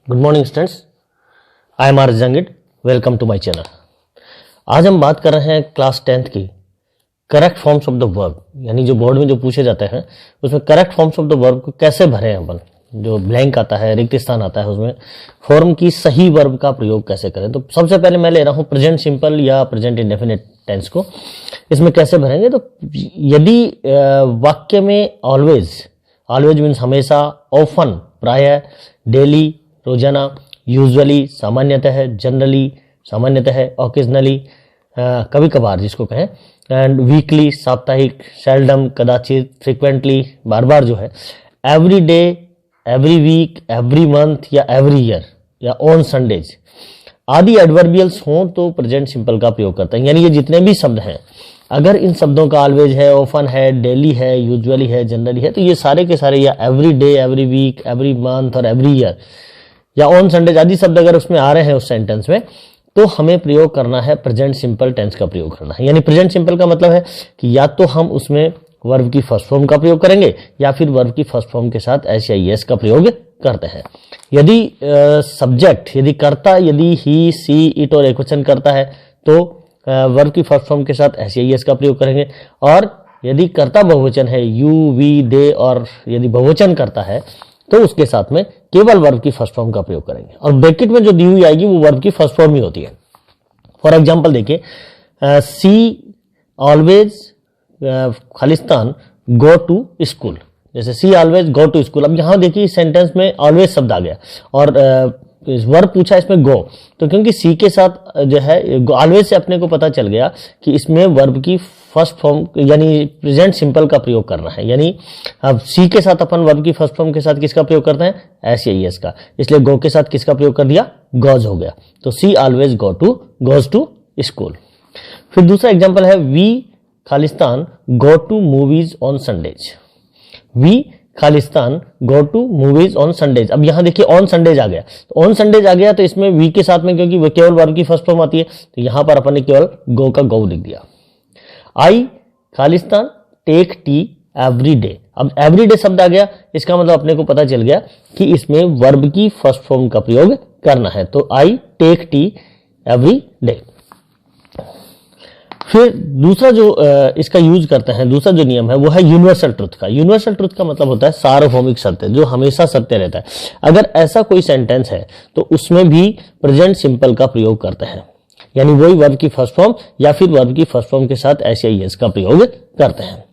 Good morning students, I am R Jangid. Welcome to my channel. आज हम बात कर रहे हैं क्लास 10th की correct forms of the verb, यानी जो बोर्ड में जो पूछे जाते हैं उसमें correct forms of the verb को कैसे भरें अपन। जो ब्लैंक आता है, रिक्त स्थान आता है, उसमें फॉर्म की सही वर्ब का प्रयोग कैसे करें। तो सबसे पहले मैं ले रहा हूं प्रेजेंट सिंपल या प्रेजेंट इंडेफिनिट टेंस को। इसमें कैसे भरेंगे, तो यदि वाक्य में ऑलवेज मीन्स हमेशा, ऑफन प्राय, डेली रोजाना, यूजुअली सामान्यतः, जनरली सामान्यतः, ओकेजनली कभी कभार जिसको कहें, एंड वीकली साप्ताहिक, सेल्डम कदाचित, फ्रीक्वेंटली बार बार जो है, every day, every week, every month या एवरी ईयर या ऑन संडेज आदि एडवर्बियल्स हों तो प्रेजेंट सिंपल का प्रयोग करते हैं। यानी ये जितने भी शब्द हैं, अगर इन शब्दों का ऑलवेज है, ऑफन है, डेली है, यूजुअली है, जनरली है, तो ये सारे के सारे या every day, every week, every month और एवरी ईयर या ऑन संडेज आदि शब्द अगर उसमें आ रहे हैं उस सेंटेंस में, तो हमें प्रयोग करना है प्रेजेंट सिंपल टेंस का प्रयोग करना है। यानी प्रेजेंट सिंपल का मतलब है कि या तो हम उसमें वर्ब की फर्स्ट फॉर्म का प्रयोग करेंगे या फिर वर्ब की फर्स्ट फॉर्म के साथ एस या एस का प्रयोग करते हैं। यदि सब्जेक्ट, यदि कर्ता, यदि ही, सी, इट और एकवचन करता है तो वर्ब की फर्स्ट फॉर्म के साथ एस या एस का प्रयोग करेंगे, और यदि कर्ता बहुवचन है, यू, वी, दे, और यदि बहुवचन करता है तो उसके साथ में केवल वर्ब की फर्स्ट फॉर्म का प्रयोग करेंगे। और ब्रैकेट में जो दी हुई आएगी वो वर्ब की फर्स्ट फॉर्म ही होती है। फॉर एग्जांपल देखिए, सी ऑलवेज खालिस्तान गो टू स्कूल, जैसे she always go to school. अब यहां देखिए इस सेंटेंस में ऑलवेज शब्द आ गया और वर्ब पूछा इसमें गो, तो क्योंकि सी के साथ जो है ऑलवेज से अपने को पता चल गया कि इसमें वर्ब की फर्स्ट फॉर्म यानी प्रेजेंट सिंपल का प्रयोग करना है। यानी अब सी के साथ अपन वर्ब की फर्स्ट फॉर्म के साथ किसका प्रयोग करते हैं, एस या एस का, इसलिए गो के साथ किसका प्रयोग कर दिया, गोज हो गया। तो she always goes to school. फिर दूसरा एग्जांपल है, we Khalistan go to movies on Sundays. We Khalistan go to movies on Sundays. अब यहां देखिए ऑन संडेज आ गया, तो ऑन संडेज आ गया तो इसमें वी के साथ में क्योंकि वो केवल वर्ब की फर्स्ट फॉर्म आती है, तो यहां पर अपन ने केवल गो का गो लिख दिया। आई खालिस्तान टेक टी एवरी डे। अब एवरी डे शब्द आ गया, इसका मतलब अपने को पता चल गया कि इसमें वर्ब की फर्स्ट फॉर्म का प्रयोग करना है। तो I take tea every day. फिर दूसरा जो इसका यूज करते हैं, दूसरा जो नियम है वो है यूनिवर्सल ट्रुथ का। यूनिवर्सल ट्रुथ का मतलब होता है सार्वभौमिक सत्य, जो हमेशा सत्य रहता है। अगर ऐसा कोई सेंटेंस है तो उसमें भी प्रेजेंट सिंपल का प्रयोग करते हैं, यानी वही वर्ब की फर्स्ट फॉर्म या फिर वर्ब की फर्स्ट फॉर्म के साथ एस या एस का प्रयोग करते हैं।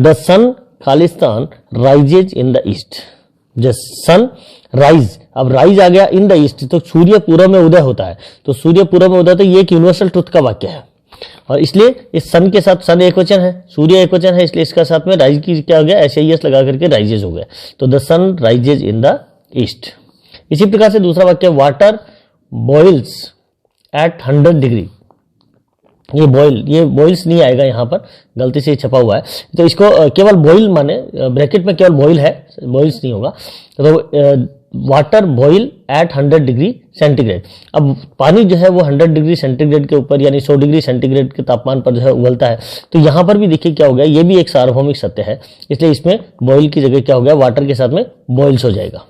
The sun Khalistan rises in the east. The sun rise, अब राइज आ गया इन द ईस्ट, तो सूर्य पूर्व में उदय होता है, तो सूर्य पूर्व में उदय, तो ये एक यूनिवर्सल ट्रुथ का वाक्य है। और इसलिए इस सन के साथ, सन एक वचन है, सूर्य एक वचन है, इसलिए इसका साथ में राइज की क्या हो गया, एस या एस लगा करके राइजेज हो गया। तो the sun rises in the east. इसी प्रकार से दूसरा वाक्य, वाटर बॉइल्स एट 100 डिग्री। ये बॉइल्स नहीं आएगा, यहां पर गलती से छपा हुआ है, तो इसको केवल बॉइल माने, ब्रैकेट में केवल बॉइल है, बॉइल्स नहीं होगा। तो water boil at 100 degree centigrade. अब पानी जो है वो 100 डिग्री सेंटीग्रेड के ऊपर यानी 100 डिग्री सेंटीग्रेड के तापमान पर जो है उबलता है। तो यहां पर भी देखिए क्या हो गया, ये भी एक सार्वभौमिक सत्य है, इसलिए इसमें बॉइल की जगह क्या हो गया, वाटर के साथ में बॉइल्स हो जाएगा।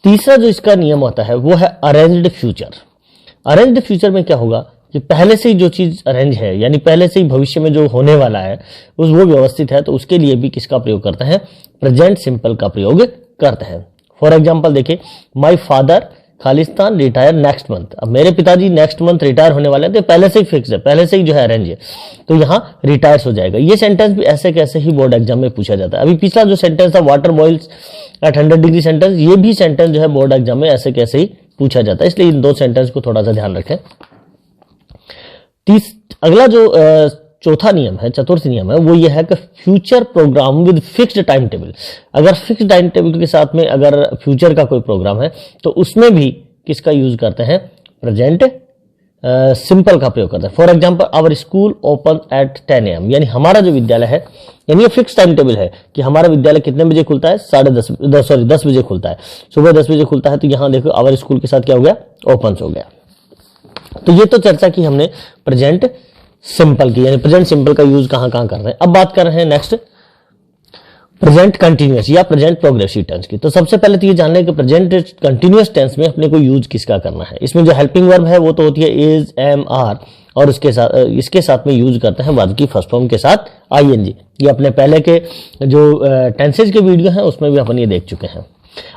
तीसरा जो इसका नियम होता है वो है अरेंज्ड फ्यूचर। अरेंज्ड फ्यूचर में क्या होगा कि पहले से ही जो चीज अरेंज है, यानी पहले से ही भविष्य में जो होने वाला है वो व्यवस्थित है, तो उसके लिए भी किसका प्रयोग करते हैं, प्रेजेंट सिंपल का प्रयोग करते हैं। फॉर एग्जाम्पल देखिए, my father Khalistan retire next month. अब मेरे पिताजी नेक्स्ट मंथ रिटायर होने वाले हैं, तो पहले से ही फिक्स है, पहले से ही जो है अरेंज है, तो यहाँ रिटायर्स हो जाएगा। ये सेंटेंस भी ऐसे कैसे ही बोर्ड एग्जाम में पूछा जाता है। अभी पिछला जो सेंटेंस था water boils at 100 degree sentence, ये भी सेंटेंस जो है बोर्ड एग्जाम में ऐसे कैसे ही पूछा जाता है, इसलिए इन दो सेंटेंस को थोड़ा सा ध्यान रखें। अगला जो चौथा नियम है, चतुर्थ नियम है, वो ये है कि future program with fixed time table. अगर फिक्स्ड टाइम टेबल के साथ में अगर फ्यूचर का कोई प्रोग्राम है तो उसमें भी किसका यूज करते हैं, प्रेजेंट सिंपल का प्रयोग करते हैं। For example, our school open at 10 AM, यानी हमारा जो विद्यालय है, यानी ये फिक्स टाइम टेबल है कि हमारा विद्यालय कितने बजे खुलता है, 10 बजे खुलता है, सुबह 10 बजे खुलता है। तो यहां देखो आवर स्कूल के साथ क्या हो गया, ओपन हो गया। तो ये तो चर्चा की हमने प्रेजेंट सिंपल की, यानी प्रेजेंट सिंपल का यूज कहां कहां कर रहे हैं। अब बात कर रहे हैं नेक्स्ट प्रेजेंट कंटिन्यूअस या प्रेजेंट प्रोग्रेसिव टेंस की। तो सबसे पहले तो ये जान लें कि प्रेजेंट कंटिन्यूअस टेंस में अपने को यूज किसका करना है। इसमें जो हेल्पिंग वर्ब है वो तो होती है इज, एम, आर, और इसके साथ में यूज करते हैं वर्ब की फर्स्ट फॉर्म के साथ आईएनजी। ये अपने पहले के जो टेंसेज के वीडियो हैं उसमें भी अपन ये देख चुके हैं।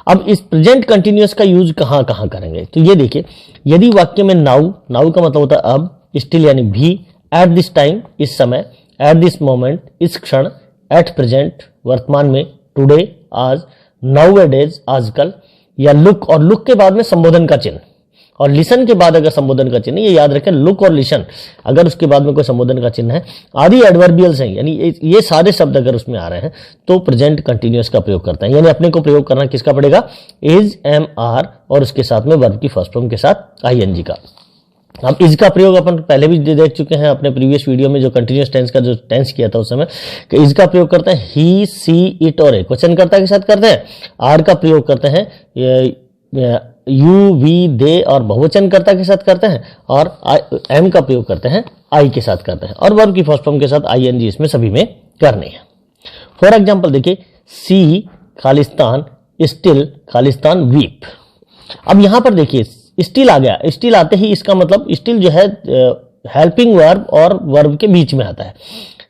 अब इस प्रेजेंट कंटिन्यूअस का यूज कहां कहां करेंगे, तो ये देखिए, यदि वाक्य में नाउ, नाउ का मतलब होता है अब, स्टिल यानी भी, एट दिस टाइम इस समय, एट दिस मोमेंट इस क्षण, एट प्रेजेंट वर्तमान में, टुडे आज, नाउअडेज आजकल, या लुक, और लुक के बाद में संबोधन का चिन्ह, और लिसन के बाद अगर संबोधन का चिन्ह, ये याद रखें लुक और लिसन अगर उसके बाद में कोई संबोधन का चिन्ह है, आदि एडवर्बियल्स हैं, यानी ये सारे शब्द अगर उसमें आ रहे हैं तो प्रेजेंट कंटिन्यूअस का प्रयोग करते हैं। यानी अपने को प्रयोग करना किसका पड़ेगा, इज, एम, आर, और उसके साथ में वर्ब की फर्स्ट फॉर्म के साथ आईएनजी का। अब इसका प्रयोग अपन पहले भी देख चुके हैं अपने प्रीवियस वीडियो में, जो कंटिन्यूअस टेंस का जो टेंस किया था उस समय, कि इसका प्रयोग करते हैं ही, सी, इट और एकवचनकर्ता के साथ करते हैं। आर का प्रयोग करते हैं यू, वी, दे और बहुवचनकर्ता के साथ करते हैं, और एम का प्रयोग करते हैं आई के साथ करते हैं, और वर्ब की फर्स्ट फॉर्म के साथ आईएनजी इसमें सभी में करनी है। फॉर एग्जाम्पल देखिए, she Khalistan, still Khalistan, weep. अब यहां पर देखिए स्टिल आ गया, स्टिल आते ही इसका मतलब स्टिल जो है हेल्पिंग वर्ब और वर्ब के बीच में आता है।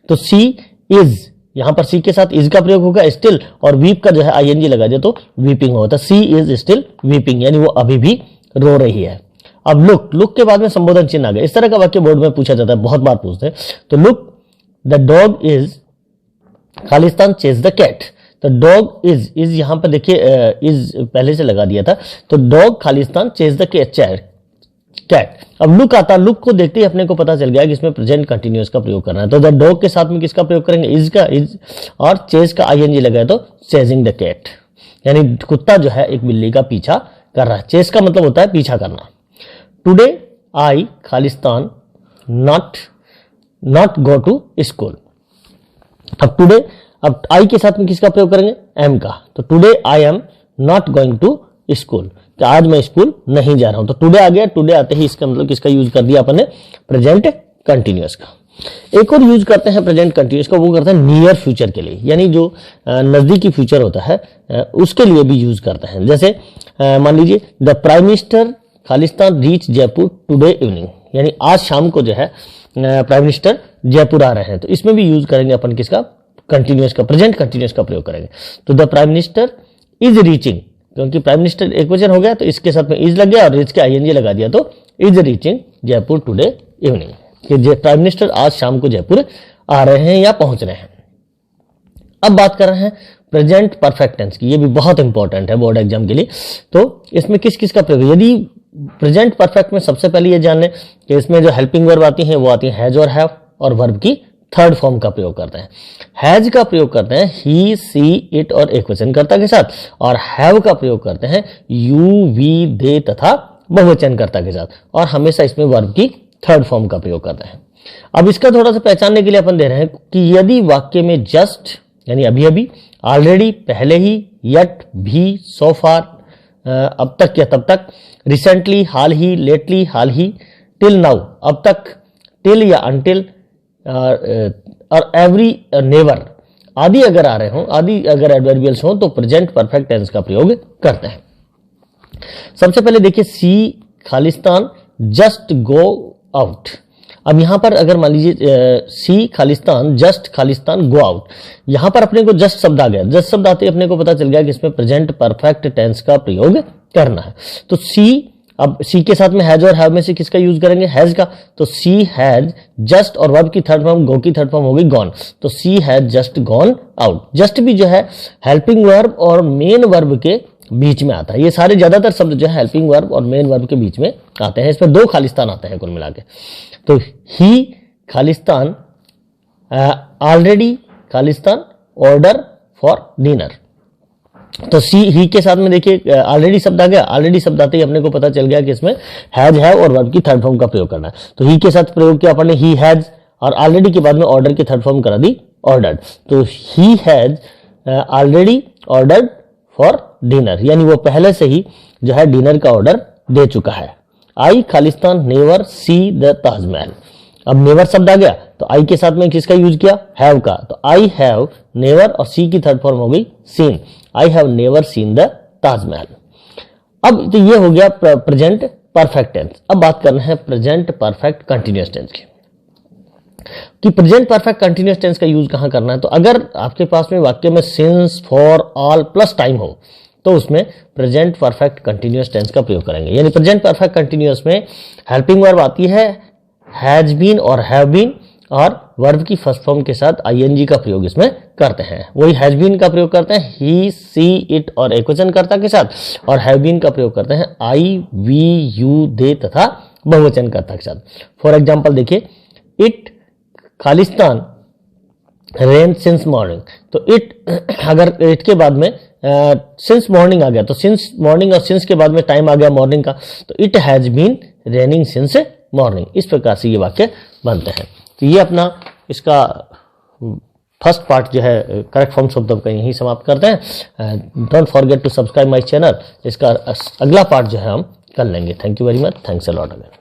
तो सी इज, यहां पर सी के साथ इज का प्रयोग होगा स्टिल, और वीप का जो है आईएनजी लगा दिया तो वीपिंग होता है। सी इज स्टिल वीपिंग, यानी वो अभी भी रो रही है। अब लुक, लुक के बाद में संबोधन चिन्ह आ गया। इस तरह का वाक्य बोर्ड में पूछा जाता है, बहुत बार पूछते हैं। तो लुक द डॉग इज खालिस्तान चेज द कैट। तो डॉग इज यहां पर देखिए इज पहले से लगा दिया था, तो डॉग खालिस्तान चेज द कैट। अब लुक आता, लुक को देखते ही अपने को पता चल गया कि इसमें प्रेजेंट कंटिन्यूअस का प्रयोग करना है। तो द डॉग के साथ में किसका प्रयोग करेंगे, इज का, इज, और चेज का आईएनजी लगाए तो चेजिंग द कैट, यानी कुत्ता जो है एक बिल्ली का पीछा कर रहा है। चेज का मतलब होता है पीछा करना। टुडे आई खालिस्तान नॉट गो टू स्कूल। अब टुडे, अब आई के साथ में किसका प्रयोग करेंगे, एम का। तो today I am not going to school, तो आज मैं स्कूल नहीं जा रहा हूं। तो टुडे आ गया, टुडे आते ही इसका मतलब किसका यूज कर दिया अपने, प्रेजेंट कंटिन्यूअस का। एक और यूज करते हैं प्रेजेंट कंटिन्यूअस का, वो करते हैं नियर फ्यूचर के लिए, यानी जो नजदीकी फ्यूचर होता है उसके लिए भी यूज करते हैं। जैसे मान लीजिए the prime minister Khalistan reach Jaipur today evening, यानी आज शाम को जो है प्राइम मिनिस्टर जयपुर आ रहे हैं। तो इसमें भी यूज करेंगे अपन किसका, कंटिन्यूअस का, प्रेजेंट कंटिन्यूअस का प्रयोग करेंगे। तो the prime minister is reaching, क्योंकि प्राइम मिनिस्टर एक वचन हो गया तो इसके साथ में इज लग गया और रीच के आईएनजी लगा दिया, तो is reaching Jaipur today evening, कि प्राइम मिनिस्टर आज शाम को जयपुर आ रहे हैं या पहुंच रहे हैं। अब बात कर रहे हैं प्रेजेंट परफेक्ट टेंस की, ये भी बहुत इंपॉर्टेंट है बोर्ड एग्जाम के लिए। तो इसमें किस किस का प्रयोग, यदि प्रेजेंट परफेक्ट में सबसे पहले ये जान लें कि इसमें जो हेल्पिंग वर्ब आती हैं वो आती है हैज और हैव, और वर्ब की थर्ड फॉर्म का प्रयोग करते हैं। हैज का प्रयोग करते हैं ही, सी, इट और एकवचनकर्ता के साथ, और हैव का प्रयोग करते हैं यू, वी, दे तथा बहुवचनकर्ता के साथ, और हमेशा इसमें वर्ब की थर्ड फॉर्म का प्रयोग करते हैं। अब इसका थोड़ा सा पहचानने के लिए अपन दे रहे हैं कि यदि वाक्य में जस्ट यानी अभी अभी, ऑलरेडी पहले ही, यट भी, सो फार अब तक या तब तक, रिसेंटली हाल ही, लेटली हाल ही, टिल नाउ अब तक, टिल या अनटिल, और एवरी नेवर आदि अगर आ रहे हो, आदि अगर एडवर्बियल्स हो तो प्रेजेंट परफेक्ट टेंस का प्रयोग करते हैं। सबसे पहले देखिए सी खालिस्तान जस्ट गो आउट। अब यहां पर अगर मान लीजिए सी खालिस्तान जस्ट खालिस्तान गो आउट, यहां पर अपने को जस्ट शब्द आ गया, जस्ट शब्द आते ही अपने को पता चल गया कि इसमें प्रेजेंट परफेक्ट टेंस का प्रयोग करना है। तो सी, अब सी के साथ में हैज और हैव में से किसका यूज करेंगे, हैज का। तो सी हैज जस्ट, और वर्ब की थर्ड फॉर्म, गो की थर्ड फॉर्म होगी गॉन, तो she has just gone out. Just भी जो है हेल्पिंग वर्ब और मेन वर्ब के बीच में आता है। ये सारे ज्यादातर शब्द जो है हेल्पिंग वर्ब और मेन वर्ब के बीच में आते हैं। इसमें दो खालिस्तान आते हैं कुल मिला के। तो ही खालिस्तान, ऑलरेडी खालिस्तान, ऑर्डर फॉर डिनर। तो सी ही के साथ में देखिए ऑलरेडी शब्द आ गया, ऑलरेडी शब्द आते ही अपने को पता चल गया कि इसमें हैज है और वर्ब की थर्ड फॉर्म का प्रयोग करना है। तो ही के साथ प्रयोग किया अपन ने ही हैज, और ऑलरेडी के बाद में ऑर्डर की थर्ड फॉर्म करा दी ऑर्डर्ड। तो he has already ordered for dinner, यानी वो पहले से ही जो है डिनर का ऑर्डर दे चुका है। आई खालिस्तान नेवर सी द ताजमहल, अब नेवर शब्द आ गया तो आई के साथ में किसका यूज किया, हैव का, तो आई हैव नेवर और सी की थर्ड फॉर्म हो गई seen, I have never seen the Taj Mahal. अब तो ये हो गया प्रेजेंट परफेक्ट टेंस। अब बात करना है प्रेजेंट परफेक्ट कंटिन्यूअस टेंस की, कि प्रेजेंट परफेक्ट कंटिन्यूअस टेंस का यूज कहां करना है। तो अगर आपके पास में वाक्य में since, for, all plus time हो तो उसमें प्रेजेंट परफेक्ट कंटिन्यूअस टेंस का प्रयोग करेंगे। यानी प्रेजेंट परफेक्ट कंटिन्यूअस में हेल्पिंग वर्ब आती है हैज बीन और हैव बीन, और वर्ब की फर्स्ट फॉर्म के साथ आईएनजी का प्रयोग इसमें करते हैं। वही हैज बीन का प्रयोग करते हैं ही, सी, इट और एकवचन कर्ता के साथ, और हैव बीन का प्रयोग करते हैं आई, वी, यू, दे तथा बहुवचन कर्ता के साथ। फॉर एग्जाम्पल देखिए, it Khalistan rain since morning, तो इट अगर इट के बाद में सिंस मॉर्निंग आ गया तो सिंस मॉर्निंग और सिंस के बाद में टाइम आ गया मॉर्निंग का, तो it has been raining since morning. इस प्रकार से ये वाक्य बनते हैं। तो ये अपना इसका फर्स्ट पार्ट जो है करेक्ट फॉर्म शब्द का यहीं समाप्त करते हैं। Don't forget to subscribe my channel. इसका अगला पार्ट जो है हम कर लेंगे। Thank you very much, thanks a lot again.